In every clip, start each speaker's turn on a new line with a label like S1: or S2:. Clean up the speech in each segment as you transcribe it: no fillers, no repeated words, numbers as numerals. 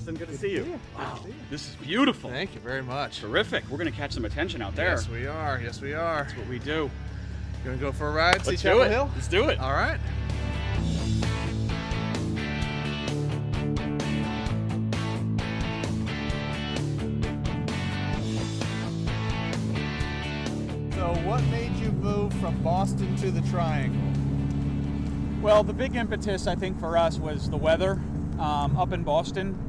S1: Austin. Good to see you. Wow,
S2: see you.
S1: this is beautiful.
S2: Thank you very much.
S1: Terrific. We're going to catch some attention out there.
S2: Yes, we are. Yes, we are.
S1: That's what we do.
S2: You want to go for a ride?
S1: Let's
S2: See
S1: do
S2: Chapel
S1: it.
S2: Hill?
S1: Let's do it.
S2: All right. So what made you move from Boston to the Triangle?
S3: Well, the big impetus, I think, for us was the weather up in Boston.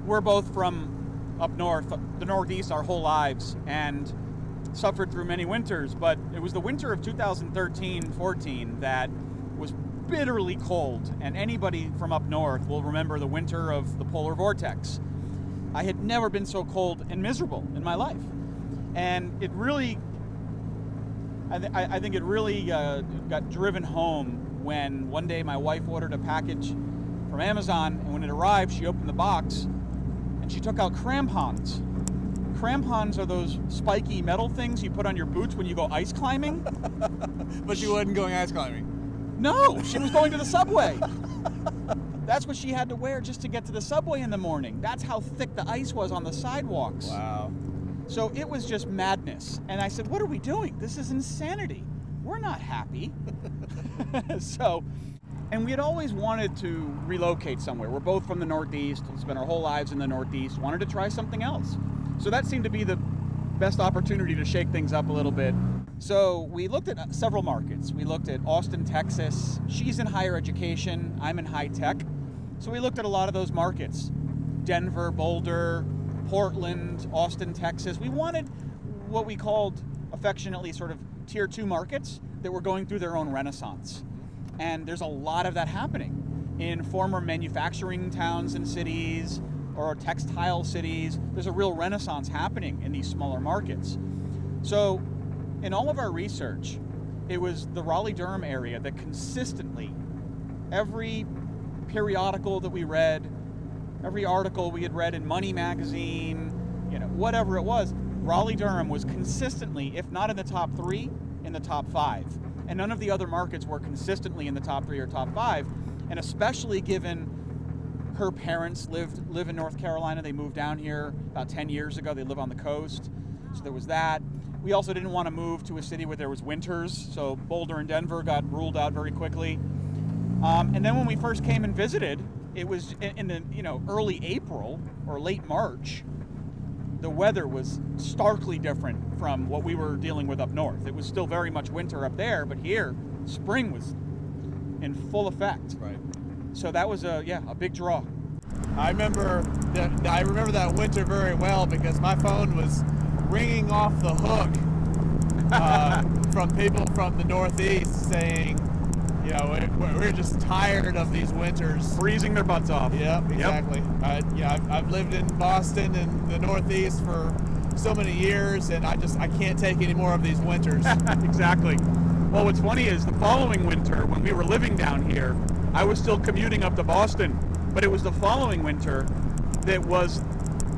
S3: We're both from up north, the Northeast, our whole lives, and suffered through many winters. But it was the winter of 2013-14 that was bitterly cold, and anybody from up north will remember the winter of the polar vortex. I had never been so cold and miserable in my life. And it really, I think it really got driven home when one day my wife ordered a package from Amazon, and when it arrived, she opened the box and she took out crampons. Crampons are those spiky metal things you put on your boots when you go ice climbing.
S2: But she wasn't going ice climbing.
S3: No, she was going to the subway. That's what she had to wear just to get to the subway in the morning. That's how thick the ice was on the sidewalks.
S2: Wow.
S3: So it was just madness. And I said, what are we doing? This is insanity. We're not happy. And we had always wanted to relocate somewhere. We're both from the Northeast, spent our whole lives in the Northeast, wanted to try something else. So that seemed to be the best opportunity to shake things up a little bit. So we looked at several markets. We looked at Austin, Texas. She's in higher education, I'm in high tech. So we looked at a lot of those markets. Denver, Boulder, Portland, Austin, Texas. We wanted what we called affectionately sort of tier 2 markets that were going through their own renaissance. And there's a lot of that happening in former manufacturing towns and cities or textile cities. There's a real renaissance happening in these smaller markets. So in all of our research, it was the Raleigh-Durham area that consistently, every periodical that we read, every article we had read in Money magazine, whatever it was, Raleigh-Durham was consistently, if not in the top 3, in the top 5. And none of the other markets were consistently in the top 3 or top 5. And especially given her parents live in North Carolina. They moved down here about 10 years ago. They live on the coast. So there was that. We also didn't want to move to a city where there was winters. So Boulder and Denver got ruled out very quickly. And then when we first came and visited, it was in the early April or late March. The weather was starkly different from what we were dealing with up north. It was still very much winter up there, but here, spring was in full effect.
S2: Right.
S3: So that was a big draw.
S2: I remember that winter very well because my phone was ringing off the hook from people from the Northeast saying, we're just tired of these winters.
S3: Freezing their butts off.
S2: Yeah, exactly.
S3: Yep.
S2: I've lived in Boston and the Northeast for so many years, and I can't take any more of these winters.
S3: Exactly. Well, what's funny is the following winter, when we were living down here, I was still commuting up to Boston, but it was the following winter that was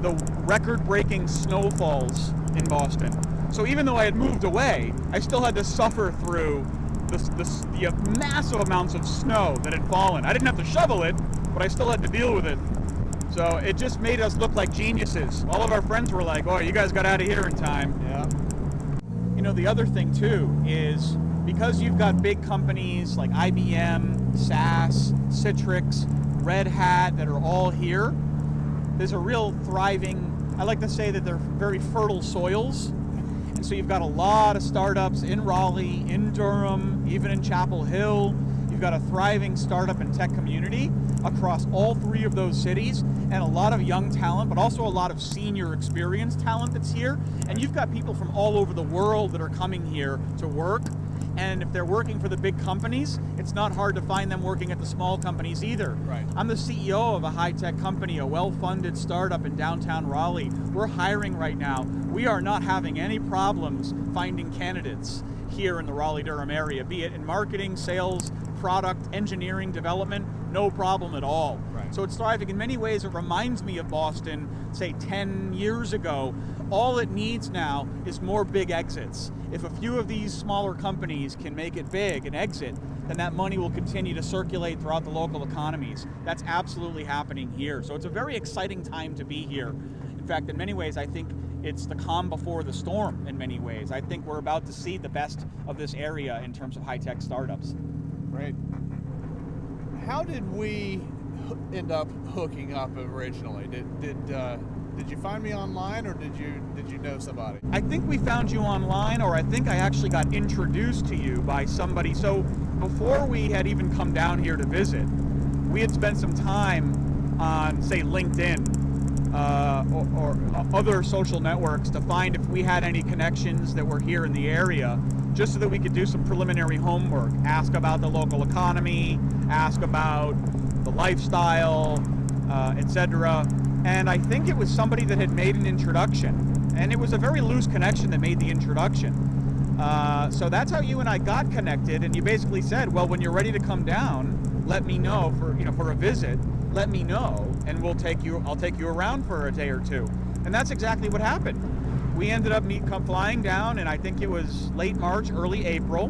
S3: the record-breaking snowfalls in Boston. So even though I had moved away, I still had to suffer through the massive amounts of snow that had fallen. I didn't have to shovel it, but I still had to deal with it. So it just made us look like geniuses. All of our friends were like, oh, you guys got out of here in time.
S2: Yeah.
S3: The other thing too is because you've got big companies like IBM, SAS, Citrix, Red Hat that are all here, there's a real thriving, I like to say that they're very fertile soils. And so you've got a lot of startups in Raleigh, in Durham, even in Chapel Hill. You've got a thriving startup and tech community across all 3 of those cities, and a lot of young talent, but also a lot of senior experienced talent that's here. And you've got people from all over the world that are coming here to work. And if they're working for the big companies, it's not hard to find them working at the small companies either.
S2: Right.
S3: I'm the CEO of a high-tech company, a well-funded startup in downtown Raleigh. We're hiring right now. We are not having any problems finding candidates here in the Raleigh-Durham area, be it in marketing, sales, product, engineering, development, no problem at all.
S2: Right.
S3: So it's thriving. In many ways, it reminds me of Boston, say 10 years ago. All it needs now is more big exits. If a few of these smaller companies can make it big and exit, then that money will continue to circulate throughout the local economies. That's absolutely happening here. So it's a very exciting time to be here. In fact, in many ways, I think it's the calm before the storm in many ways. I think we're about to see the best of this area in terms of high-tech startups.
S2: Right. How did we end up hooking up originally? Did you find me online, or did you know somebody?
S3: I think we found you online, or I think I actually got introduced to you by somebody. So before we had even come down here to visit, we had spent some time on, say, LinkedIn or other social networks to find if we had any connections that were here in the area, just so that we could do some preliminary homework, ask about the local economy, ask about the lifestyle, etc. And I think it was somebody that had made an introduction, and it was a very loose connection that made the introduction. So that's how you and I got connected, and you basically said, well, when you're ready to come down, let me know for a visit, let me know, and I'll take you around for a day or two. And that's exactly what happened. We ended up flying down, and I think it was late March, early April.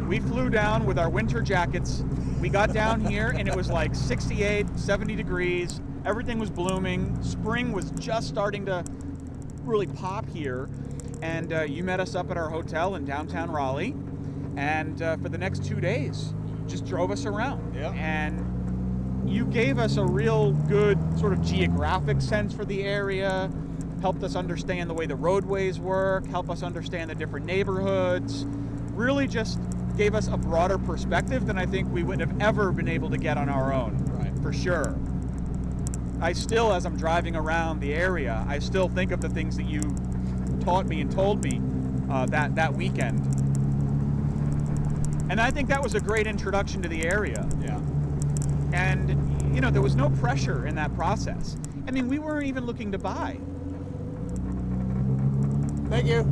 S3: We flew down with our winter jackets. We got down here, and it was like 68, 70 degrees. Everything was blooming. Spring was just starting to really pop here. And you met us up at our hotel in downtown Raleigh. And for the next 2 days, just drove us around.
S2: Yeah.
S3: And you gave us a real good sort of geographic sense for the area, helped us understand the way the roadways work, helped us understand the different neighborhoods, really just gave us a broader perspective than I think we would have ever been able to get on our own.
S2: Right.
S3: For sure. I still, as I'm driving around the area, I still think of the things that you taught me and told me that weekend. And I think that was a great introduction to the area.
S2: Yeah.
S3: And, there was no pressure in that process. I mean, we weren't even looking to buy.
S2: Thank you.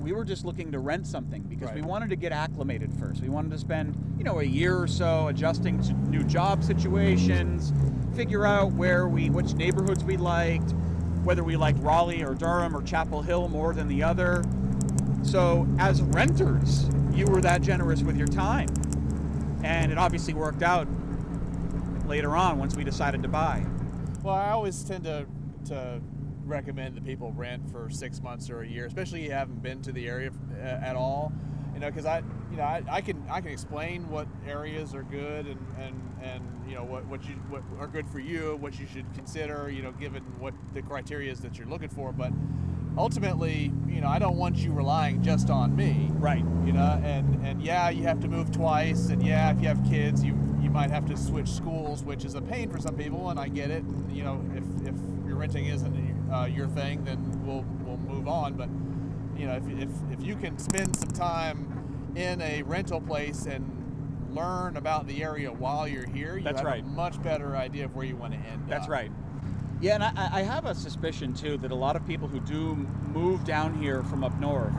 S3: We were just looking to rent something because
S2: Right.
S3: we wanted to get acclimated first. We wanted to spend, a year or so adjusting to new job situations, figure out which neighborhoods we liked, whether we liked Raleigh or Durham or Chapel Hill more than the other. So as renters, you were that generous with your time. And it obviously worked out later on once we decided to buy.
S2: Well, I always tend to recommend that people rent for 6 months or a year, especially if you haven't been to the area at all. Because I can explain what areas are good and what are good for you, what you should consider, given what the criteria is that you're looking for. But ultimately, I don't want you relying just on me.
S3: Right.
S2: And yeah, you have to move twice, and yeah, if you have kids, you might have to switch schools, which is a pain for some people, and I get it. And, if your renting isn't your thing, then we'll move on. But if you can spend some time in a rental place and learn about the area while you're here, you
S3: That's
S2: have
S3: right.
S2: a much better idea of where you want to end up.
S3: That's right. Yeah, and I have a suspicion, too, that a lot of people who do move down here from up north,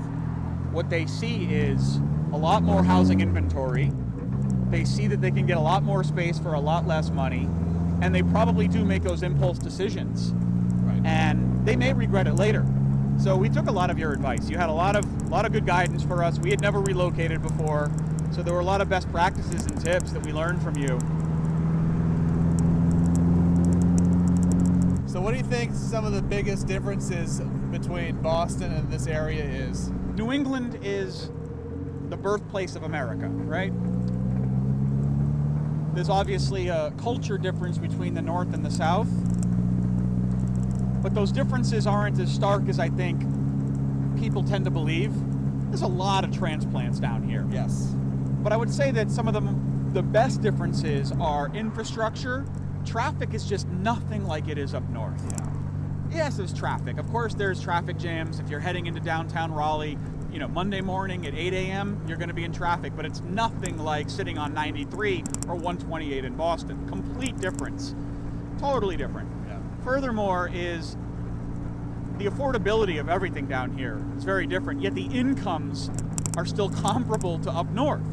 S3: what they see is a lot more housing inventory. They see that they can get a lot more space for a lot less money, and they probably do make those impulse decisions.
S2: Right.
S3: And they may regret it later. So we took a lot of your advice. You had a lot of good guidance for us. We had never relocated before, so there were a lot of best practices and tips that we learned from you.
S2: So what do you think some of the biggest differences between Boston and this area is?
S3: New England is the birthplace of America, right? There's obviously a culture difference between the North and the South, but those differences aren't as stark as I think people tend to believe. There's a lot of transplants down here.
S2: Yes.
S3: But I would say that some of the best differences are infrastructure. Traffic is just nothing like it is up north.
S2: Yeah.
S3: Yes, there's traffic. Of course, there's traffic jams. If you're heading into downtown Raleigh, Monday morning at 8 a.m., you're going to be in traffic, but it's nothing like sitting on 93 or 128 in Boston. Complete difference. Totally different.
S2: Yeah.
S3: Furthermore is the affordability of everything down here is very different, yet the incomes are still comparable to up north.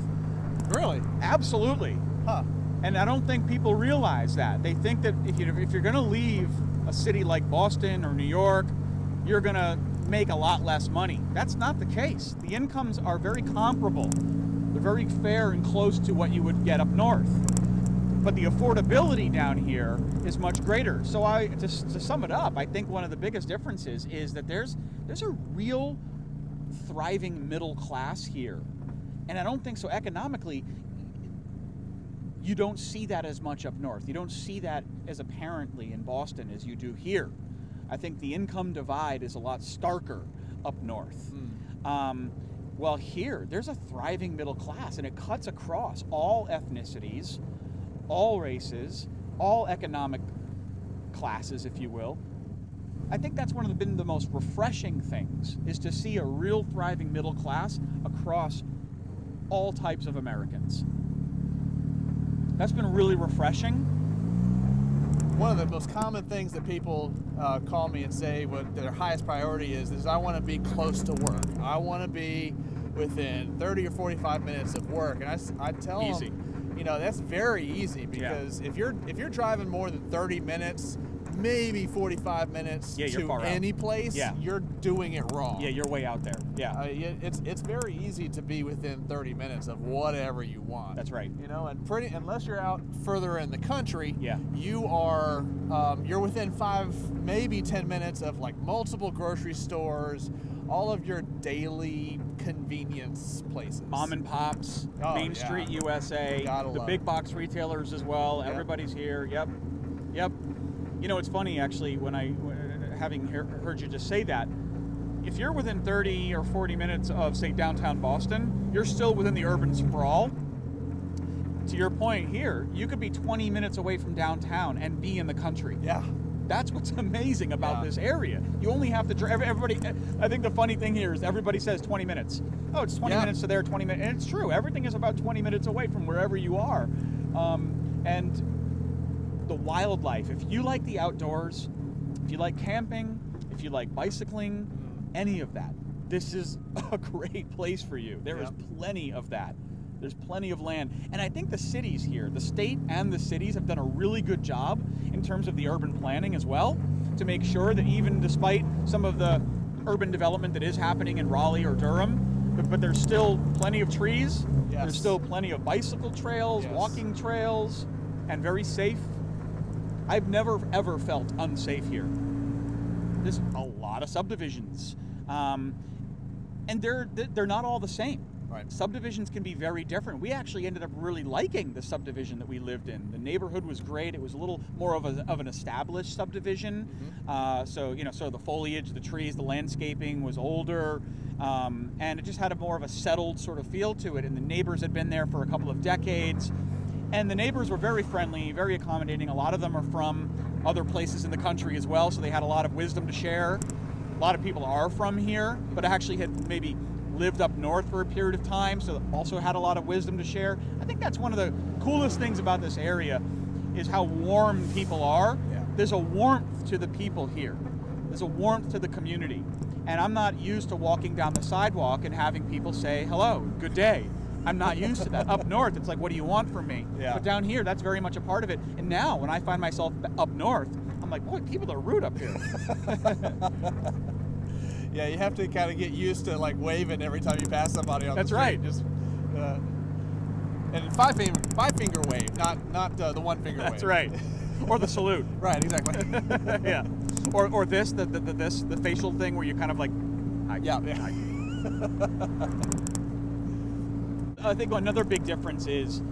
S2: Really?
S3: Absolutely.
S2: Huh.
S3: And I don't think people realize that. They think that if you're going to leave a city like Boston or New York, you're going to make a lot less money. That's not the case. The incomes are very comparable. They're very fair and close to what you would get up north. But the affordability down here is much greater. So to sum it up, I think one of the biggest differences is that there's a real thriving middle class here. And I don't think so economically, you don't see that as much up north. You don't see that as apparently in Boston as you do here. I think the income divide is a lot starker up north. Well, here, there's a thriving middle class, and it cuts across all ethnicities, all races, all economic classes, if you will. I think that's been the most refreshing things, is to see a real thriving middle class across all types of Americans. That's been really refreshing.
S2: One of the most common things that people call me and say what their highest priority is I want to be close to work. I want to be within 30 or 45 minutes of work. And I tell
S3: Easy.
S2: them, you know, that's very easy, because if you're driving more than 30 minutes, maybe 45 minutes to any place, you're doing it wrong.
S3: Yeah, you're way out there. Yeah.
S2: It's very easy to be within 30 minutes of whatever you want.
S3: That's right.
S2: You know, and unless you're out further in the country,
S3: Yeah.
S2: you are you're within 5, maybe 10 minutes of like multiple grocery stores, all of your daily convenience places.
S3: Mom and pops, Main Street USA, the big box retailers as well.
S2: Yep.
S3: Everybody's here. Yep. You know, it's funny actually having heard you just say that. If you're within 30 or 40 minutes of, say, downtown Boston, you're still within the urban sprawl. To your point here, you could be 20 minutes away from downtown and be in the country.
S2: Yeah.
S3: That's what's amazing about this area. You only have to drive. Everybody, I think the funny thing here is everybody says 20 minutes. Oh, it's 20 minutes to there, 20 minutes. And it's true. Everything is about 20 minutes away from wherever you are. And the wildlife, if you like the outdoors, if you like camping, if you like bicycling, any of that, this is a great place for you. There is plenty of that. There's plenty of land. And I think the cities here, the state and the cities, have done a really good job in terms of the urban planning as well, to make sure that even despite some of the urban development that is happening in Raleigh or Durham, but there's still plenty of trees.
S2: Yes.
S3: There's still plenty of bicycle trails, walking trails, and very safe. I've never ever felt unsafe here. There's a lot of subdivisions, and they're not all the same.
S2: Right.
S3: Subdivisions can be very different. We actually ended up really liking the subdivision that we lived in. The neighborhood was great. It was a little more of an established subdivision. So the foliage, the trees, the landscaping was older, and it just had more of a settled sort of feel to it. And the neighbors had been there for a couple of decades. And the neighbors were very friendly, very accommodating. A lot of them are from other places in the country as well, so they had a lot of wisdom to share. A lot of people are from here, but actually had maybe lived up north for a period of time, so also had a lot of wisdom to share. I think that's one of the coolest things about this area, is how warm people are.
S2: Yeah.
S3: There's a warmth to the people here. There's a warmth to the community. And I'm not used to walking down the sidewalk and having people say, hello, good day. I'm not used to that. Up north, it's like, what do you want from me?
S2: Yeah.
S3: But down here, that's very much a part of it. And now, when I find myself up north, I'm like, boy, people are rude up here.
S2: Yeah, you have to kind of get used to like waving every time you pass somebody on the street.
S3: Right.
S2: Just and five finger wave, not the one finger wave.
S3: That's right. Or the salute.
S2: Right, exactly.
S3: Yeah. Or the facial thing where you kind of like,
S2: Yeah.
S3: I think another big difference is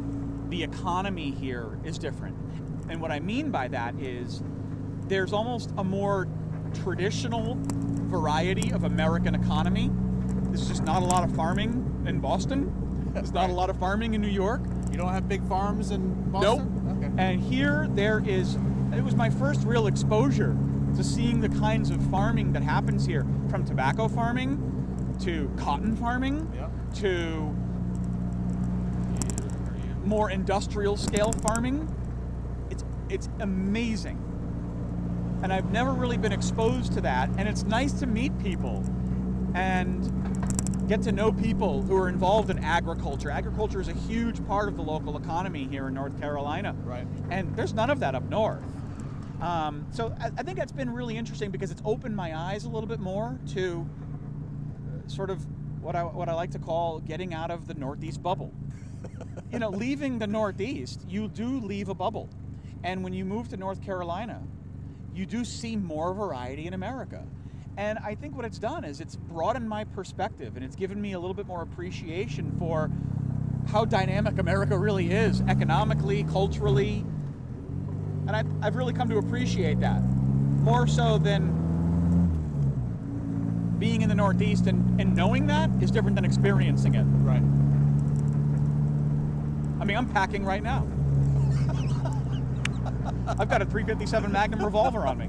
S3: the economy here is different. And what I mean by that is there's almost a more traditional variety of American economy. There's just not a lot of farming in Boston. There's not a lot of farming in New York.
S2: You don't have big farms in Boston?
S3: Nope.
S2: Okay.
S3: And here it was my first real exposure to seeing the kinds of farming that happens here, from tobacco farming to cotton farming to more industrial scale farming. It's amazing. And I've never really been exposed to that, and it's nice to meet people. And get to know people who are involved in agriculture. Agriculture is a huge part of the local economy here in North Carolina.
S2: Right.
S3: And there's none of that up north. So I think that's been really interesting because it's opened my eyes a little bit more to sort of what I like to call getting out of the Northeast bubble. You know, leaving the Northeast, you do leave a bubble. And when you move to North Carolina, you do see more variety in America. And I think what it's done is it's broadened my perspective, and it's given me a little bit more appreciation for how dynamic America really is, economically, culturally. And I've really come to appreciate that, more so than being in the Northeast, and knowing that is different than experiencing it.
S2: Right.
S3: I mean, I'm packing right now. I've got a .357 Magnum revolver on me.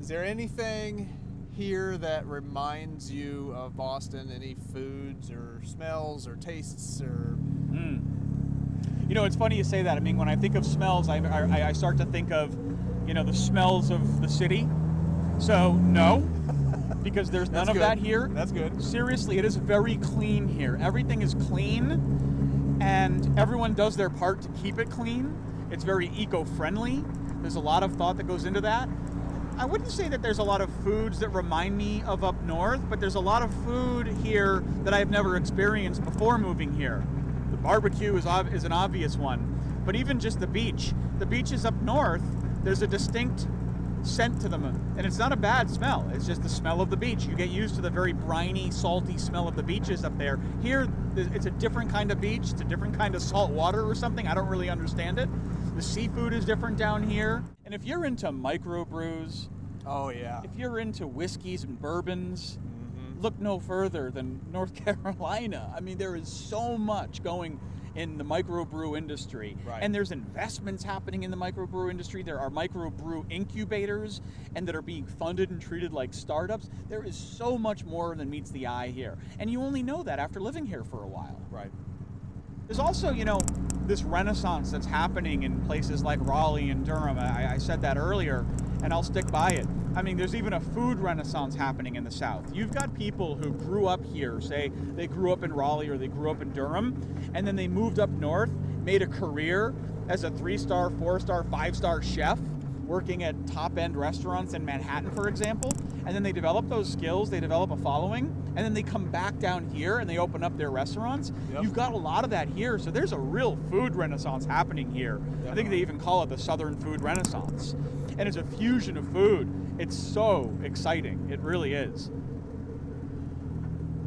S2: Is there anything here that reminds you of Boston? Any foods or smells or tastes or?
S3: You know, it's funny you say that. I mean, when I think of smells, I start to think of, you know, the smells of the city. So no, because there's none of that here.
S2: That's good.
S3: Seriously, it is very clean here. Everything is clean, and everyone does their part to keep it clean. It's very eco-friendly. There's a lot of thought that goes into that. I wouldn't say that there's a lot of foods that remind me of up north, but there's a lot of food here that I've never experienced before moving here. The barbecue is an obvious one, but even just the beaches up north, there's a distinct scent to them, and it's not a bad smell. It's just the smell of the beach. You get used to the very briny, salty smell of the beaches up there. Here, it's a different kind of beach. It's a different kind of salt water or something. I don't really understand it. The seafood is different down here. And if you're into microbrews,
S2: oh yeah,
S3: if you're into whiskeys and bourbons, look no further than North Carolina. I mean, there is so much going in the microbrew industry.
S2: Right.
S3: And there's investments happening in the microbrew industry. There are microbrew incubators and that are being funded and treated like startups. There is so much more than meets the eye here. And you only know that after living here for a while.
S2: Right.
S3: There's also, you know, this renaissance that's happening in places like Raleigh and Durham. I said that earlier, and I'll stick by it. I mean, there's even a food renaissance happening in the South. You've got people who grew up here, say they grew up in Raleigh or they grew up in Durham, and then they moved up north, made a career as a 3-star, 4-star, 5-star chef, working at top-end restaurants in Manhattan, for example, and then they develop those skills, they develop a following, and then they come back down here and they open up their restaurants. Yep. You've got a lot of that here, so there's a real food renaissance happening here. Definitely. I think they even call it the Southern Food Renaissance. And it's a fusion of food. It's so exciting. It really is.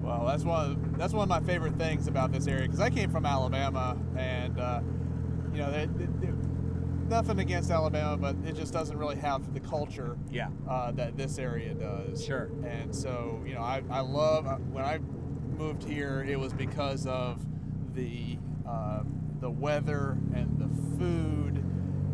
S2: Well, that's one of my favorite things about this area, because I came from Alabama, and you know, nothing against Alabama, but it just doesn't really have the culture that this area does.
S3: Sure.
S2: And so, you know, I love when I moved here. It was because of the weather and the food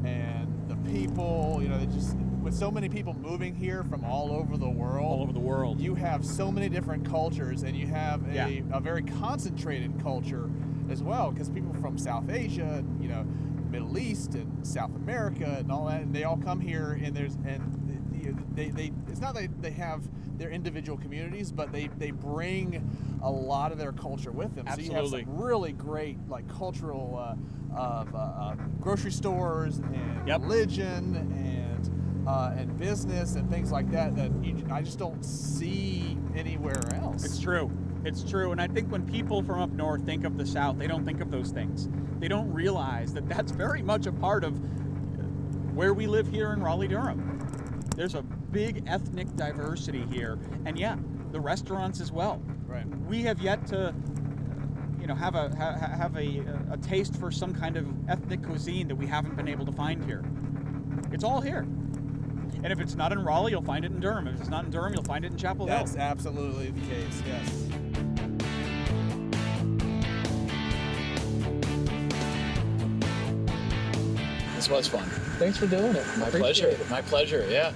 S2: and the people. You know, they just, with so many people moving here from all over the world, you have so many different cultures, and you have a very concentrated culture as well, because people from South Asia, you know, Middle East and South America and all that, and they all come here, and they it's not that they have their individual communities, but they bring a lot of their culture with them.
S3: Absolutely.
S2: So you have some really great, like, cultural grocery stores and religion and business and things like that I just don't see anywhere else.
S3: It's true. It's true. And I think when people from up north think of the South, they don't think of those things. They don't realize that that's very much a part of where we live here in Raleigh-Durham. There's a big ethnic diversity here, and the restaurants as well.
S2: Right.
S3: We have yet to, you know, have a taste for some kind of ethnic cuisine that we haven't been able to find here. It's all here. And if it's not in Raleigh, you'll find it in Durham. If it's not in Durham, you'll find it in Chapel Hill.
S2: That's absolutely the case, yes.
S4: This was fun.
S5: Thanks for doing it.
S4: My pleasure. My pleasure, yeah.